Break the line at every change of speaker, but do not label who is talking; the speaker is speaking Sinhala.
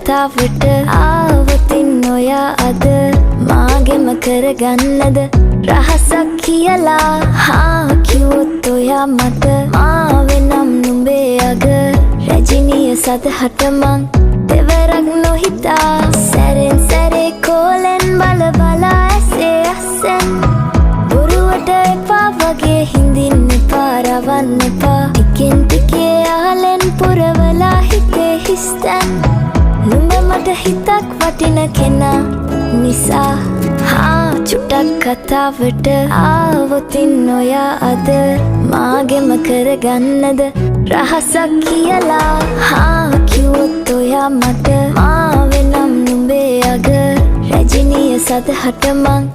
කතාවට ආවතින් ඔයා අද මාගෙම කරගන්නද රහසක් කියලා කිව්වොත් ඔයා මට මාවෙනම් නුඹේ අග රැජිනිය සදහට මං දෙවරක් නොහිතා සැරෙන් සැරේ කෝලෙන් බල බලා ඇසේ අස්සෙන් බොරුවට එපා වගේ හිඳින්න එපා රවන්න එපා ටිකෙන් ටිකේ ආලෙන් පුරවලා හිතේ හිස්තැන් නුඹ මට හිතක් වටින කෙනා නිසා චුට්ටක් කතාවට ආවොතින් ඔයා අද මාගෙම කරගන්නද රහසක් කියලා කිව්වොත් ඔයා මට මාවෙනම් නුඹේ අග රැජිනිය සදහට මං